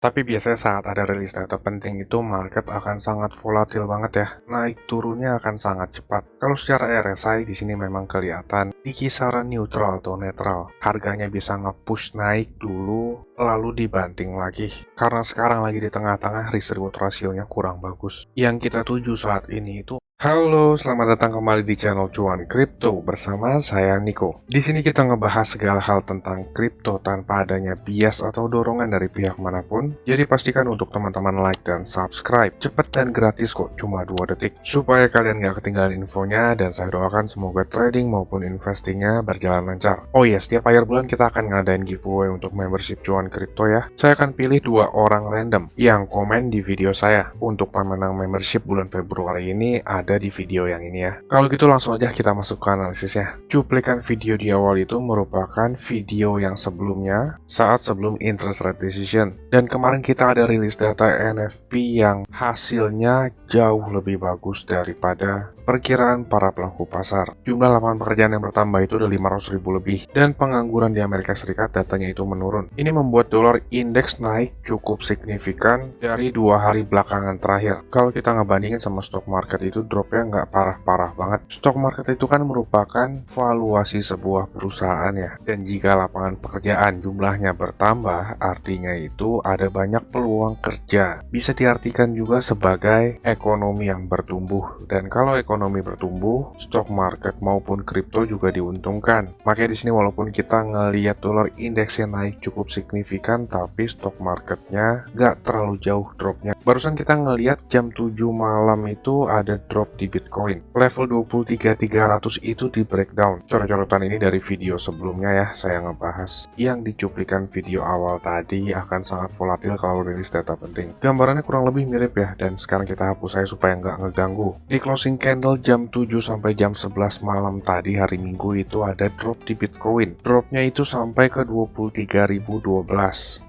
Tapi biasanya saat ada rilis data penting itu market akan sangat volatil banget ya. Naik turunnya akan sangat cepat. Kalau secara RSI di sini memang kelihatan di kisaran neutral atau netral. Harganya bisa nge-push naik dulu lalu dibanting lagi. Karena sekarang lagi di tengah-tengah, risk reward rasionya kurang bagus. Yang kita tuju saat ini itu halo, selamat datang kembali di channel Cuan Kripto bersama saya Niko. Di sini kita ngebahas segala hal tentang kripto tanpa adanya bias atau dorongan dari pihak manapun. Jadi pastikan untuk teman-teman like dan subscribe. Cepet dan gratis kok, cuma 2 detik. Supaya kalian gak ketinggalan infonya dan saya doakan semoga trading maupun investingnya berjalan lancar. Oh iya, setiap akhir bulan kita akan ngadain giveaway untuk membership Cuan Kripto ya. Saya akan pilih 2 orang random yang komen di video saya. Untuk pemenang membership bulan Februari ini ada di video yang ini ya. Kalau gitu langsung aja kita masuk ke analisisnya. Cuplikan video di awal itu merupakan video yang sebelumnya saat sebelum interest rate decision. Dan kemarin kita ada rilis data NFP yang hasilnya jauh lebih bagus daripada perkiraan para pelaku pasar. Jumlah lapangan pekerjaan yang bertambah itu udah 500.000 lebih dan pengangguran di Amerika Serikat datanya itu menurun. Ini membuat dolar indeks naik cukup signifikan dari 2 hari belakangan terakhir. Kalau kita ngebandingin sama stock market itu dropnya nggak parah-parah banget. Stock market itu kan merupakan valuasi sebuah perusahaan ya. Dan jika lapangan pekerjaan jumlahnya bertambah, artinya itu ada banyak peluang kerja. Bisa diartikan juga sebagai ekonomi yang bertumbuh. Dan kalau ekonomi bertumbuh, stock market maupun kripto juga diuntungkan. Makanya di sini walaupun kita ngelihat dolar indeksnya naik cukup signifikan, tapi stock marketnya nggak terlalu jauh dropnya. Barusan kita ngelihat jam 7 malam itu ada drop di Bitcoin. Level 23.300 itu di breakdown. Coret-coretan ini dari video sebelumnya ya, saya ngebahas. Yang dicuplikan video awal tadi akan sangat volatil kalau rilis data penting. Gambarannya kurang lebih mirip ya, dan sekarang kita hapus saya supaya nggak ngeganggu. Di closing candle jam 7 sampai jam 11 malam tadi hari Minggu itu ada drop di Bitcoin. Dropnya itu sampai ke 23.012.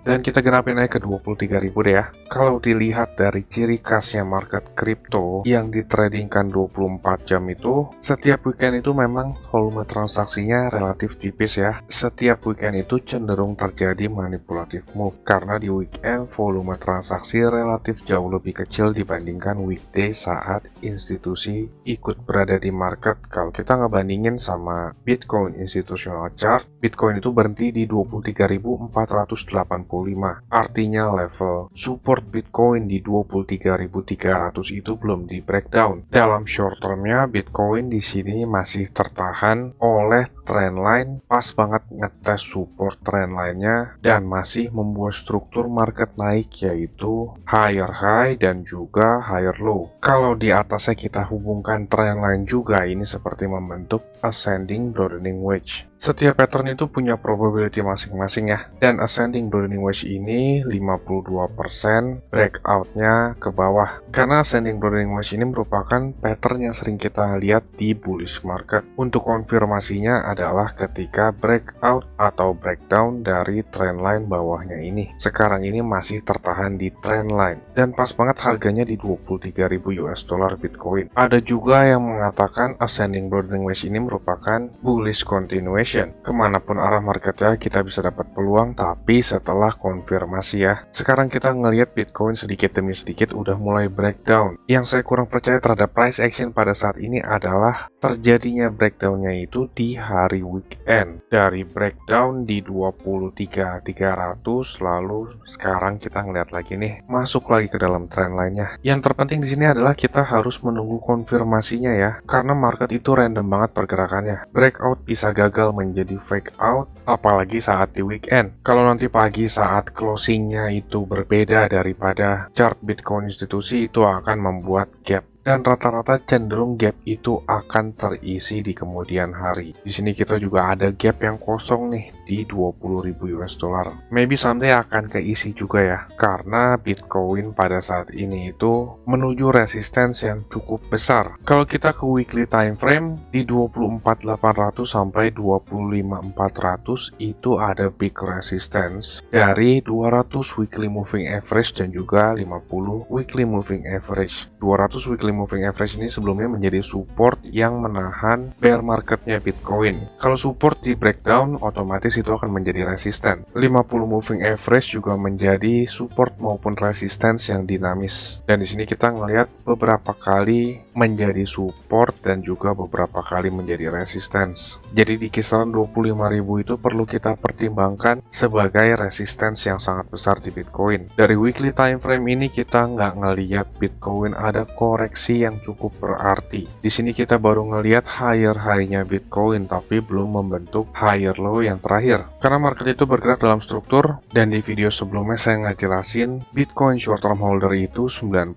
Dan kita genapin naik ke 23.000 deh ya. Kalau dilihat dari ciri khasnya market kripto yang ditradingkan 24 jam itu, setiap weekend itu memang volume transaksinya relatif tipis ya. Setiap weekend itu cenderung terjadi manipulatif move karena di weekend volume transaksi relatif jauh lebih kecil dibandingkan weekday saat institusi ikut berada di market. Kalau kita ngebandingin sama Bitcoin institutional chart, Bitcoin itu berhenti di 23.485. Artinya level support Bitcoin di 23.300 itu belum di breakdown. Dalam short termnya Bitcoin di sini masih tertahan oleh trendline, pas banget ngetes support trendline-nya dan masih membuat struktur market naik yaitu higher high dan juga higher low. Kalau di atasnya kita hubungkan trendline juga, ini seperti membentuk ascending broadening wedge. Setiap pattern itu punya probability masing-masing ya. Dan ascending broadening wedge ini 52% breakout-nya ke bawah. Karena ascending broadening wedge ini merupakan pattern yang sering kita lihat di bullish market. Untuk konfirmasinya adalah ketika breakout atau breakdown dari trendline bawahnya ini. Sekarang ini masih tertahan di trendline. Dan pas banget harganya di 23.000 US dollar Bitcoin. Ada juga yang mengatakan ascending broadening wedge ini merupakan bullish continuation. Kemanapun arah marketnya kita bisa dapat peluang, tapi setelah konfirmasi ya. Sekarang kita ngelihat Bitcoin sedikit demi sedikit udah mulai breakdown. Yang saya kurang percaya terhadap price action pada saat ini adalah terjadinya breakdownnya itu di hari weekend. Dari breakdown di 23.300 lalu sekarang kita ngeliat lagi nih masuk lagi ke dalam trend lainnya. Yang terpenting di sini adalah kita harus menunggu konfirmasinya ya, karena market itu random banget pergerakannya. Breakout bisa gagal menjadi fake out, apalagi saat di weekend. Kalau nanti pagi saat closingnya itu berbeda daripada chart Bitcoin institusi, itu akan membuat gap. Dan rata-rata cenderung gap itu akan terisi di kemudian hari. Di sini kita juga ada gap yang kosong nih di 20.000 US dollar. Maybe someday akan keisi juga ya, karena Bitcoin pada saat ini itu menuju resistance yang cukup besar. Kalau kita ke weekly time frame di 24.800 sampai 25.400 itu ada big resistance dari 200 weekly moving average dan juga 50 weekly moving average. 200 weekly moving average ini sebelumnya menjadi support yang menahan bear marketnya Bitcoin. Kalau support di breakdown, otomatis bullish itu akan menjadi resisten. 50 moving average juga menjadi support maupun resistance yang dinamis. Dan di sini kita ngelihat beberapa kali menjadi support dan juga beberapa kali menjadi resistance. Jadi di kisaran 25.000 itu perlu kita pertimbangkan sebagai resistance yang sangat besar di Bitcoin. Dari weekly time frame ini kita nggak ngelihat Bitcoin ada koreksi yang cukup berarti. Di sini kita baru ngelihat higher high-nya Bitcoin tapi belum membentuk higher low yang terakhir. Karena market itu bergerak dalam struktur dan di video sebelumnya saya ngejelasin Bitcoin short term holder itu 97%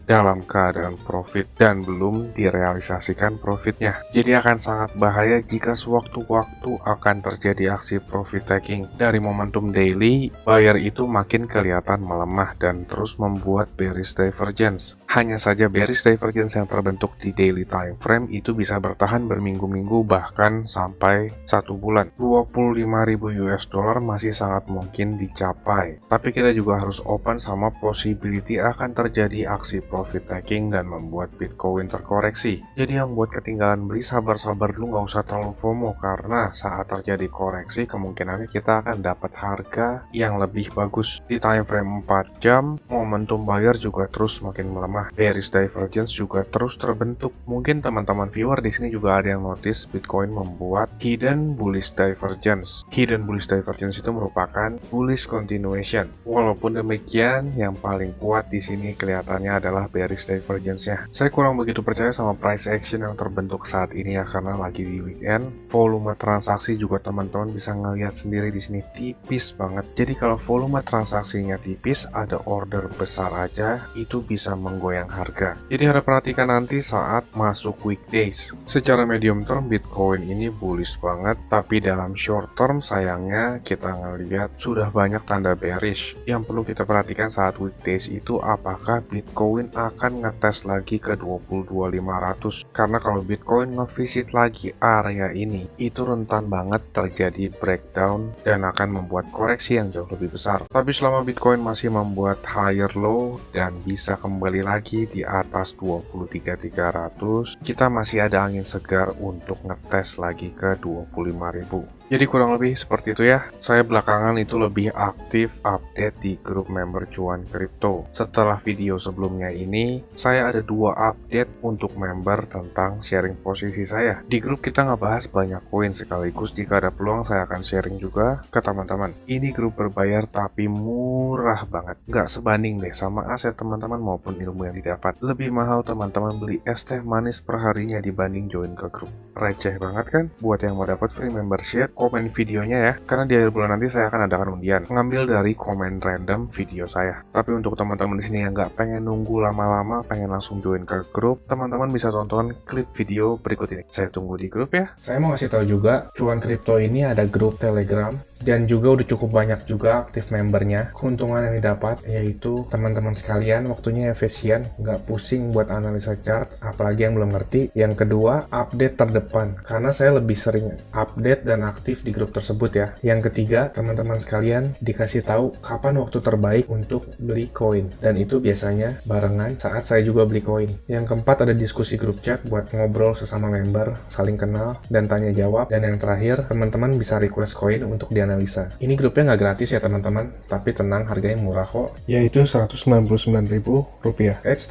dalam keadaan profit dan belum direalisasikan profitnya. Jadi akan sangat bahaya jika sewaktu-waktu akan terjadi aksi profit taking. Dari momentum daily, buyer itu makin kelihatan melemah dan terus membuat bearish divergence. Hanya saja bearish divergence yang terbentuk di daily time frame itu bisa bertahan berminggu-minggu bahkan sampai 1 bulan. 25.000 US dollar masih sangat mungkin dicapai. Tapi kita juga harus open sama possibility akan terjadi aksi profit taking dan membuat Bitcoin terkoreksi. Jadi yang buat ketinggalan beli sabar-sabar dulu, nggak usah terlalu FOMO karena saat terjadi koreksi kemungkinannya kita akan dapat harga yang lebih bagus. Di time frame 4 jam, momentum buyer juga terus makin melemah. Bearish divergence juga terus terbentuk. Mungkin teman-teman viewer di sini juga ada yang notice Bitcoin membuat hidden bullish divergence. Hidden bullish divergence itu merupakan bullish continuation. Walaupun demikian, yang paling kuat di sini kelihatannya adalah bearish divergence-nya. Saya kurang begitu percaya sama price action yang terbentuk saat ini ya karena lagi di weekend. Volume transaksi juga teman-teman bisa ngelihat sendiri di sini tipis banget. Jadi kalau volume transaksinya tipis, ada order besar aja itu bisa menggoyang harga. Jadi harap perhatikan nanti saat masuk weekdays. Secara medium term Bitcoin ini bullish banget, tapi dalam short term sayangnya kita ngelihat sudah banyak tanda bearish. Yang perlu kita perhatikan saat weekdays itu apakah Bitcoin akan ngetes lagi ke 22.500. Karena kalau Bitcoin ngevisit lagi area ini, itu rentan banget terjadi breakdown dan akan membuat koreksi yang jauh lebih besar. Tapi selama Bitcoin masih membuat higher low dan bisa kembali lagi di atas 23.300, kita masih ada angin segar untuk ngetes lagi ke 25.000. Jadi kurang lebih seperti itu ya. Saya belakangan itu lebih aktif update di grup member cuan kripto. Setelah video sebelumnya ini, saya ada 2 update untuk member tentang sharing posisi saya. Di grup kita ngebahas banyak koin sekaligus jika ada peluang saya akan sharing juga ke teman-teman. Ini grup berbayar tapi murah banget. Nggak sebanding deh sama aset teman-teman maupun ilmu yang didapat. Lebih mahal teman-teman beli es teh manis perharinya dibanding join ke grup. Receh banget kan? Buat yang mau dapat free membership, komen videonya ya, karena di akhir bulan nanti saya akan adakan undian ngambil dari komen random video saya. Tapi untuk teman-teman di sini yang nggak pengen nunggu lama-lama, pengen langsung join ke grup, teman-teman bisa tonton klip video berikut ini. Saya tunggu di grup ya. Saya mau kasih tahu juga, Cuan Kripto ini ada grup Telegram dan juga udah cukup banyak juga aktif membernya. Keuntungan yang didapat yaitu teman-teman sekalian waktunya efisien, nggak pusing buat analisa chart, apalagi yang belum ngerti. Yang kedua, update terdepan, karena saya lebih sering update dan aktif di grup tersebut ya. Yang ketiga, teman-teman sekalian dikasih tahu kapan waktu terbaik untuk beli koin, dan itu biasanya barengan saat saya juga beli koin. Yang keempat, ada diskusi grup chat buat ngobrol sesama member, saling kenal dan tanya jawab. Dan yang terakhir, teman-teman bisa request koin untuk dianalisa. Ini grupnya nggak gratis ya teman-teman, tapi tenang, harganya murah kok, yaitu Rp199.000.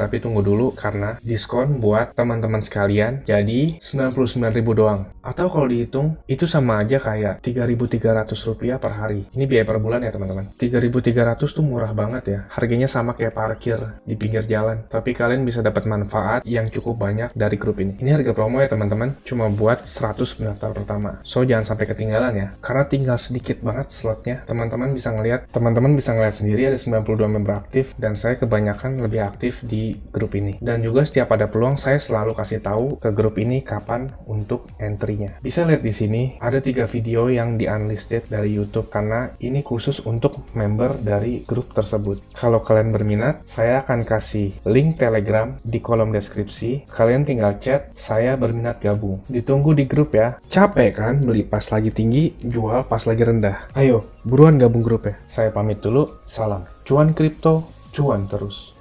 Tapi tunggu dulu karena diskon buat teman-teman sekalian jadi Rp99.000 doang. Atau kalau dihitung itu sama aja kayak Rp3.300 per hari. Ini biaya per bulan ya teman-teman. 3.300 tuh murah banget ya. Harganya sama kayak parkir di pinggir jalan. Tapi kalian bisa dapat manfaat yang cukup banyak dari grup ini. Ini harga promo ya teman-teman, cuma buat 100 pendaftar pertama. So jangan sampai ketinggalan ya. Karena tinggal sedikit banget slotnya. Teman-teman bisa ngeliat sendiri ada 92 member aktif dan saya kebanyakan lebih aktif di grup ini. Dan juga setiap ada peluang saya selalu kasih tahu ke grup ini kapan untuk entry-nya. Bisa lihat di sini ada 3 video yang di unlisted dari YouTube karena ini khusus untuk member dari grup tersebut. Kalau kalian berminat, saya akan kasih link Telegram di kolom deskripsi. Kalian tinggal chat, saya berminat gabung. Ditunggu di grup ya. Capek kan beli pas lagi tinggi, jual pas lagi rendah. Ayo, buruan gabung grup ya. Saya pamit dulu. Salam. Cuan kripto, cuan terus.